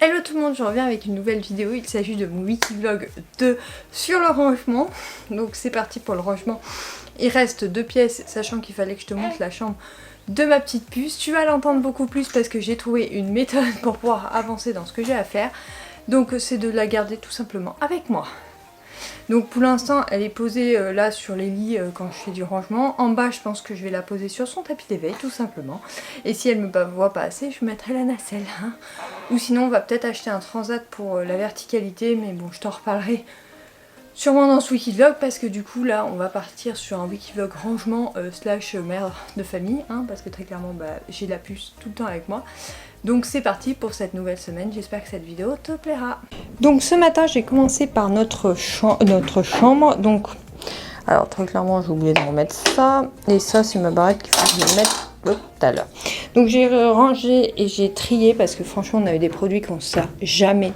Hello tout le monde, je reviens avec une nouvelle vidéo. Il s'agit de mon Wikivlog 2 sur le rangement. Donc c'est parti pour le rangement. Il reste 2 pièces, sachant qu'il fallait que je te montre la chambre de ma petite puce. Tu vas l'entendre beaucoup plus parce que j'ai trouvé une méthode pour pouvoir avancer dans ce que j'ai à faire. Donc c'est de la garder tout simplement avec moi. Donc pour l'instant elle est posée là sur les lits quand je fais du rangement. En bas je pense que je vais la poser sur son tapis d'éveil tout simplement. Et si elle me voit pas assez, je mettrai la nacelle. Hein. Ou sinon on va peut-être acheter un transat pour la verticalité, mais bon je t'en reparlerai sûrement dans ce Wikivlog parce que du coup là on va partir sur un Wikivlog rangement slash mère de famille. Hein, parce que très clairement j'ai la puce tout le temps avec moi. Donc c'est parti pour cette nouvelle semaine, j'espère que cette vidéo te plaira. Donc ce matin j'ai commencé par notre chambre. Donc, alors très clairement j'ai oublié de remettre ça. Et ça c'est ma barrette qu'il faut que je mette tout à l'heure. Donc j'ai rangé et j'ai trié parce que franchement on avait des produits qu'on ne sert jamais.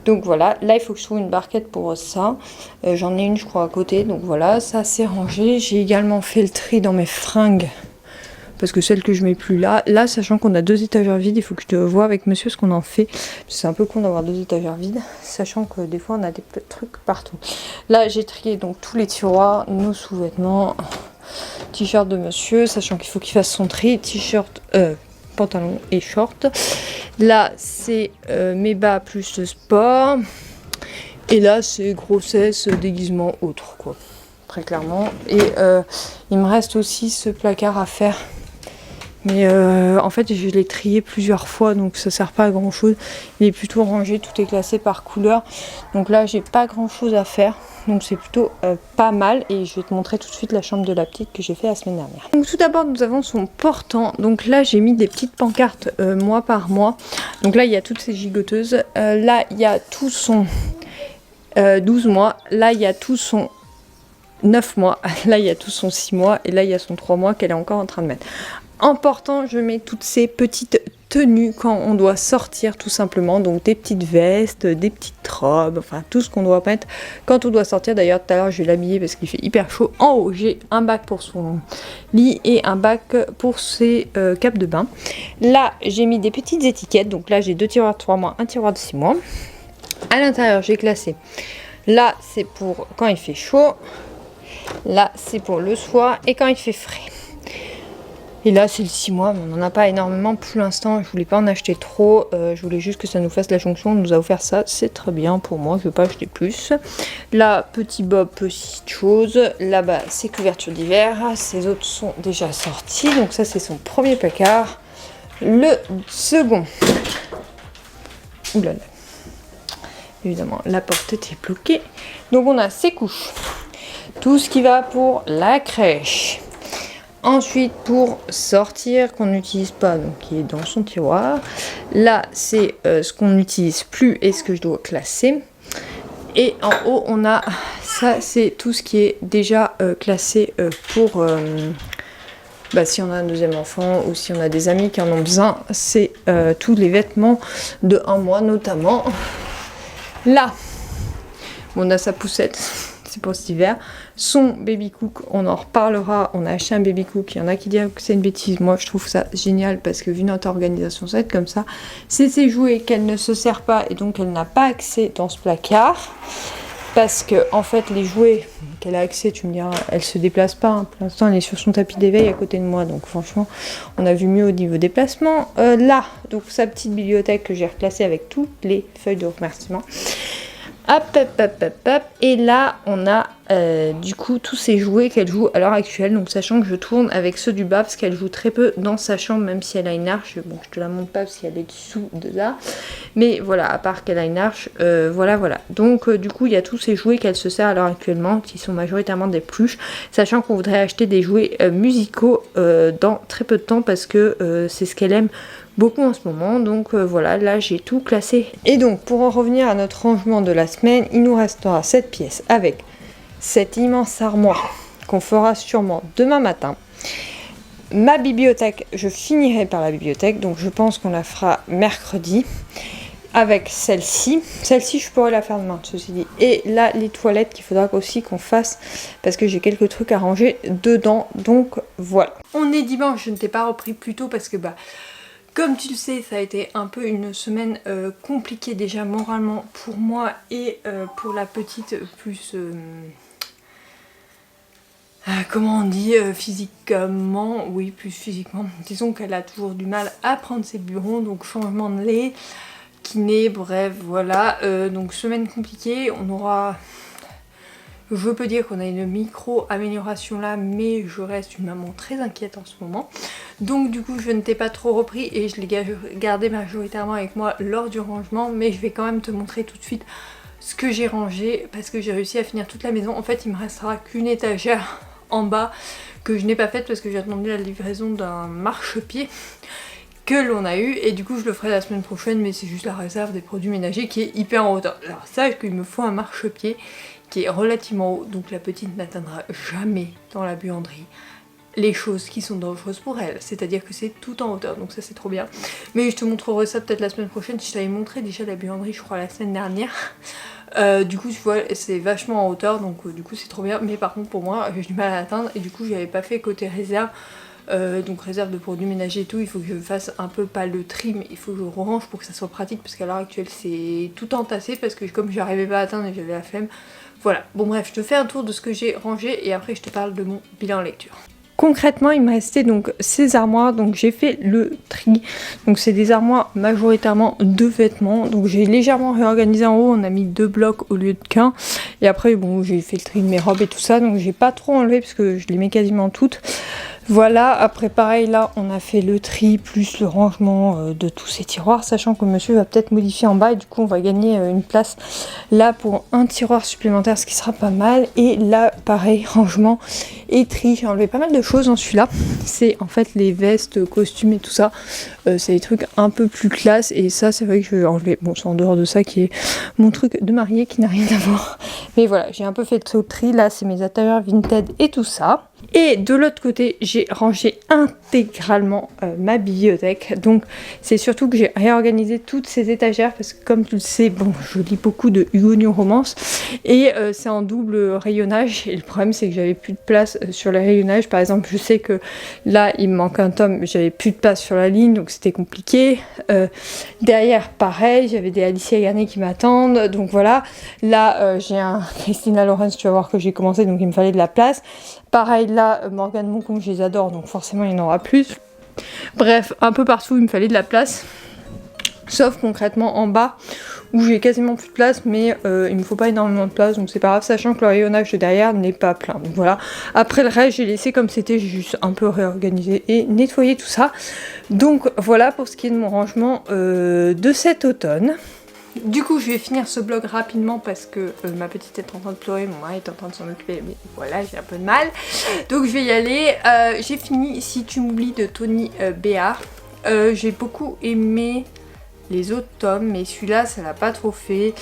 Donc voilà, là il faut que je trouve une barquette pour ça. J'en ai une je crois à côté, donc voilà, ça c'est rangé. J'ai également fait le tri dans mes fringues. Parce que celle que je mets plus là, sachant qu'on a 2 étagères vides, il faut que je te vois avec monsieur ce qu'on en fait. C'est un peu con d'avoir 2 étagères vides, sachant que des fois on a des trucs partout. Là j'ai trié donc tous les tiroirs, nos sous-vêtements, t-shirt de monsieur, sachant qu'il faut qu'il fasse son tri, t-shirt, pantalon et short. Là c'est mes bas plus le sport. Et là c'est grossesse, déguisement, autre quoi. Très clairement. Et il me reste aussi ce placard à faire. Mais en fait je l'ai trié plusieurs fois donc ça sert pas à grand chose. Il est plutôt rangé, tout est classé par couleur. Donc là j'ai pas grand chose à faire. Donc c'est plutôt pas mal. Et je vais te montrer tout de suite la chambre de la petite que j'ai fait la semaine dernière. Donc tout d'abord nous avons son portant. Donc là j'ai mis des petites pancartes mois par mois. Donc là il y a toutes ces gigoteuses. Là il y a tout son 12 mois. Là il y a tout son 9 mois. Là il y a tout son 6 mois. Et là il y a son 3 mois qu'elle est encore en train de mettre. En portant, je mets toutes ces petites tenues quand on doit sortir tout simplement. Donc des petites vestes, des petites robes, enfin tout ce qu'on doit mettre quand on doit sortir. D'ailleurs tout à l'heure je vais l'habiller parce qu'il fait hyper chaud. En haut j'ai un bac pour son lit et un bac pour ses capes de bain. Là j'ai mis des petites étiquettes. Donc là j'ai 2 tiroirs de 3 mois, un tiroir de 6 mois. À l'intérieur j'ai classé. Là c'est pour quand il fait chaud. Là c'est pour le soir et quand il fait frais. Et là c'est le 6 mois, mais on n'en a pas énormément pour l'instant, je voulais pas en acheter trop, je voulais juste que ça nous fasse la jonction, on nous a offert ça, c'est très bien pour moi, je ne veux pas acheter plus. Là, petit bob, petite chose, là-bas c'est couverture d'hiver, ces autres sont déjà sortis, donc ça c'est son premier placard. Le second, oulala, évidemment la porte était bloquée, donc on a ses couches, tout ce qui va pour la crèche. Ensuite pour sortir qu'on n'utilise pas, donc qui est dans son tiroir. Là c'est ce qu'on n'utilise plus et ce que je dois classer. Et en haut on a ça, c'est tout ce qui est déjà classé pour si on a un deuxième enfant ou si on a des amis qui en ont besoin. C'est tous les vêtements de 1 mois notamment. Là on a sa poussette. C'est pour cet hiver. Son baby cook, on en reparlera. On a acheté un baby cook. Il y en a qui disent que c'est une bêtise. Moi, je trouve ça génial parce que vu notre organisation, ça va être comme ça. C'est ses jouets qu'elle ne se sert pas et donc elle n'a pas accès dans ce placard. Parce que, en fait, les jouets qu'elle a accès, tu me diras, elle se déplace pas. Hein. Pour l'instant, elle est sur son tapis d'éveil à côté de moi. Donc, franchement, on a vu mieux au niveau déplacement. Là, donc sa petite bibliothèque que j'ai reclassée avec toutes les feuilles de remerciement. Hop. Et là on a du coup tous ces jouets qu'elle joue à l'heure actuelle, donc sachant que je tourne avec ceux du bas parce qu'elle joue très peu dans sa chambre, même si elle a une arche. Bon, je te la montre pas parce qu'elle est dessous de là, mais voilà, à part qu'elle a une arche, voilà. Donc du coup il y a tous ces jouets qu'elle se sert à l'heure actuellement qui sont majoritairement des pluches, sachant qu'on voudrait acheter des jouets musicaux dans très peu de temps parce que c'est ce qu'elle aime beaucoup en ce moment. Donc voilà, là j'ai tout classé. Et donc pour en revenir à notre rangement de la semaine, il nous restera cette pièce avec cette immense armoire qu'on fera sûrement demain matin. Ma bibliothèque, je finirai par la bibliothèque, donc je pense qu'on la fera mercredi. Avec celle-ci je pourrais la faire demain, ceci dit. Et là les toilettes qu'il faudra aussi qu'on fasse parce que j'ai quelques trucs à ranger dedans. Donc voilà. On est dimanche, je ne t'ai pas repris plus tôt parce que Comme tu le sais, ça a été un peu une semaine compliquée déjà moralement pour moi et pour la petite plus... comment on dit, physiquement, oui, plus physiquement. Disons qu'elle a toujours du mal à prendre ses biberons, donc changement de lait, kiné, bref, voilà. Donc semaine compliquée, on aura... Je peux dire qu'on a une micro-amélioration là, mais je reste une maman très inquiète en ce moment. Donc du coup, je ne t'ai pas trop repris et je l'ai gardé majoritairement avec moi lors du rangement, mais je vais quand même te montrer tout de suite ce que j'ai rangé parce que j'ai réussi à finir toute la maison. En fait, il me restera qu'une étagère en bas que je n'ai pas faite parce que j'ai attendu la livraison d'un marchepied que l'on a eu et du coup je le ferai la semaine prochaine, mais c'est juste la réserve des produits ménagers qui est hyper en hauteur. Alors sache qu'il me faut un marchepied qui est relativement haut, donc la petite n'atteindra jamais dans la buanderie les choses qui sont dangereuses pour elle, c'est-à-dire que c'est tout en hauteur, donc ça c'est trop bien. Mais je te montrerai ça peut-être la semaine prochaine. Je t'avais montré déjà la buanderie je crois la semaine dernière. Du coup tu vois c'est vachement en hauteur, donc du coup c'est trop bien, mais par contre pour moi j'ai du mal à l'atteindre et du coup j'avais pas fait côté réserve. Donc réserve de produits ménagers et tout, il faut que je fasse un peu pas le tri, mais il faut que je range pour que ça soit pratique parce qu'à l'heure actuelle c'est tout entassé parce que comme j'arrivais pas à atteindre et j'avais la flemme. Voilà, bon bref, je te fais un tour de ce que j'ai rangé et après je te parle de mon bilan lecture. Concrètement, il me restait donc ces armoires, donc j'ai fait le tri. Donc c'est des armoires majoritairement de vêtements. Donc j'ai légèrement réorganisé en haut, on a mis 2 blocs au lieu de qu'un. Et après bon, j'ai fait le tri de mes robes et tout ça, donc j'ai pas trop enlevé parce que je les mets quasiment toutes. Voilà, après pareil là on a fait le tri plus le rangement de tous ces tiroirs, sachant que monsieur va peut-être modifier en bas et du coup on va gagner une place là pour un tiroir supplémentaire, ce qui sera pas mal. Et là pareil, rangement et tri, j'ai enlevé pas mal de choses dans celui-là. C'est en fait les vestes, costumes et tout ça, c'est des trucs un peu plus classe et ça c'est vrai que je vais enlever. Bon c'est en dehors de ça qui est mon truc de mariée qui n'a rien à voir. Mais voilà, j'ai un peu fait de tri, là c'est mes intérieurs Vinted et tout ça. Et de l'autre côté, j'ai rangé intégralement ma bibliothèque. Donc c'est surtout que j'ai réorganisé toutes ces étagères parce que comme tu le sais, bon, je lis beaucoup de Hugo New Romance et c'est en double rayonnage. Et le problème c'est que j'avais plus de place sur les rayonnages. Par exemple, je sais que là il me manque un tome, j'avais plus de place sur la ligne, donc c'était compliqué. Derrière, pareil, j'avais des Alicia Garnier qui m'attendent. Donc voilà, là j'ai un Christina Lorenz, tu vas voir que j'ai commencé, donc il me fallait de la place. Pareil là, Morgane Moncombe, je les adore, donc forcément il y en aura plus. Bref, un peu partout il me fallait de la place. Sauf concrètement en bas, où j'ai quasiment plus de place, mais il me faut pas énormément de place, donc c'est pas grave, sachant que le rayonnage de derrière n'est pas plein. Donc voilà, après le reste j'ai laissé comme c'était, j'ai juste un peu réorganisé et nettoyé tout ça. Donc voilà pour ce qui est de mon rangement de cet automne. Du coup je vais finir ce vlog rapidement parce que ma petite est en train de pleurer, mon mari est en train de s'en occuper, mais voilà j'ai un peu de mal. Donc je vais y aller. J'ai fini Si tu m'oublies de Tony Béard. J'ai beaucoup aimé les autres tomes, mais celui-là ça l'a pas trop fait.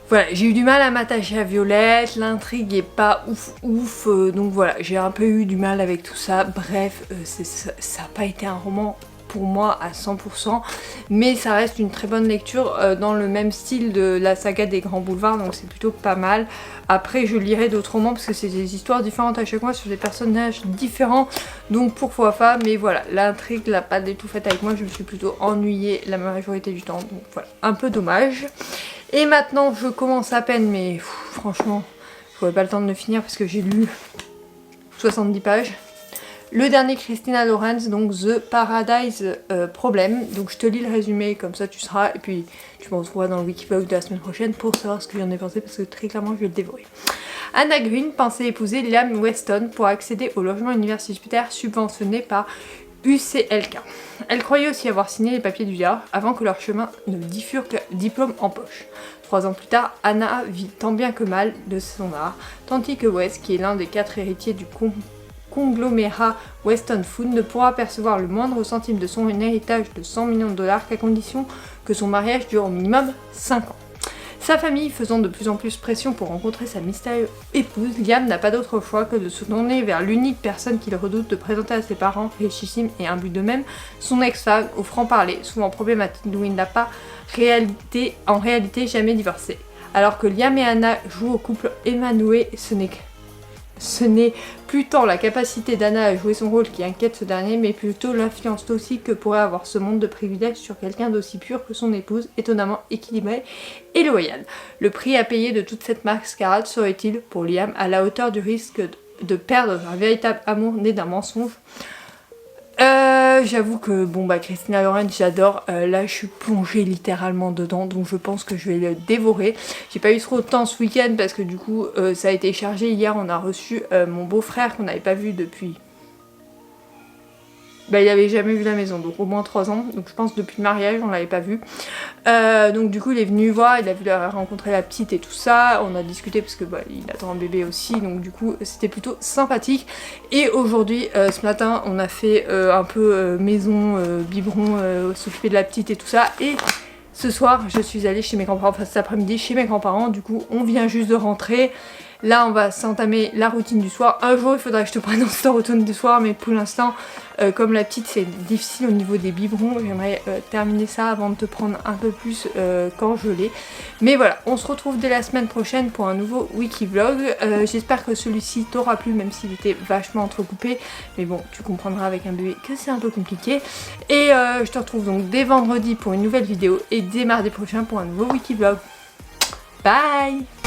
Voilà, j'ai eu du mal à m'attacher à Violette, l'intrigue est pas ouf, donc voilà, j'ai un peu eu du mal avec tout ça. Bref, ça n'a pas été un roman pour moi à 100%, mais ça reste une très bonne lecture dans le même style de la saga des Grands Boulevards, donc c'est plutôt pas mal. Après je lirai d'autres romans parce que c'est des histoires différentes à chaque fois sur des personnages différents, donc pourquoi pas, mais voilà, l'intrigue l'a pas du tout faite avec moi, je me suis plutôt ennuyée la majorité du temps, donc voilà, un peu dommage. Et maintenant je commence à peine, mais franchement j'aurais pas le temps de le finir parce que j'ai lu 70 pages. Le dernier Christina Lorenz, donc The Paradise Problem. Donc je te lis le résumé, comme ça tu seras, et puis tu me retrouveras dans le Wikivlog de la semaine prochaine pour savoir ce que j'en ai pensé, parce que très clairement je vais le dévorer. Anna Green pensait épouser Liam Weston pour accéder au logement universitaire subventionné par UCLK. Elle croyait aussi avoir signé les papiers du diable avant que leur chemin ne bifurque diplôme en poche. 3 ans plus tard, Anna vit tant bien que mal de son art, tandis que Wes, qui est l'un des 4 héritiers du conglomérat Weston Food, ne pourra percevoir le moindre centime de son héritage de 100 millions de dollars qu'à condition que son mariage dure au minimum 5 ans. Sa famille faisant de plus en plus pression pour rencontrer sa mystérieuse épouse, Liam n'a pas d'autre choix que de se tourner vers l'unique personne qu'il redoute de présenter à ses parents, richissimes et imbus d'eux-mêmes, son ex-femme au franc-parler, souvent problématique, d'où il n'a pas en réalité jamais divorcé. Alors que Liam et Anna jouent au couple Emmanuel, ce Ce n'est plus tant la capacité d'Anna à jouer son rôle qui inquiète ce dernier, mais plutôt l'influence toxique que pourrait avoir ce monde de privilèges sur quelqu'un d'aussi pur que son épouse, étonnamment équilibrée et loyale. Le prix à payer de toute cette mascarade serait-il, pour Liam, à la hauteur du risque de perdre un véritable amour né d'un mensonge? J'avoue que bon bah Christina Loren j'adore, là je suis plongée littéralement dedans, donc je pense que je vais le dévorer. J'ai pas eu trop de temps ce week-end parce que du coup ça a été chargé. Hier on a reçu mon beau-frère qu'on n'avait pas vu depuis... Bah il avait jamais vu la maison, donc au moins 3 ans, donc je pense depuis le mariage on l'avait pas vu. Donc du coup il est venu voir, il a vu rencontrer la petite et tout ça, on a discuté parce que bah, il attend un bébé aussi, donc du coup c'était plutôt sympathique. Et aujourd'hui, ce matin, on a fait un peu maison, biberon, s'occuper de la petite et tout ça. Et ce soir, je suis allée chez mes grands-parents, enfin cet après-midi chez mes grands-parents, du coup on vient juste de rentrer. Là on va s'entamer la routine du soir. Un jour il faudra que je te prenne dans cette routine du soir, mais pour l'instant comme la petite c'est difficile au niveau des biberons, j'aimerais terminer ça avant de te prendre un peu plus quand je l'ai. Mais voilà, on se retrouve dès la semaine prochaine pour un nouveau Wikivlog. J'espère que celui-ci t'aura plu, même s'il était vachement entrecoupé. Mais bon, tu comprendras avec un bébé que c'est un peu compliqué. Et je te retrouve donc dès vendredi pour une nouvelle vidéo et dès mardi prochain pour un nouveau Wikivlog. Bye!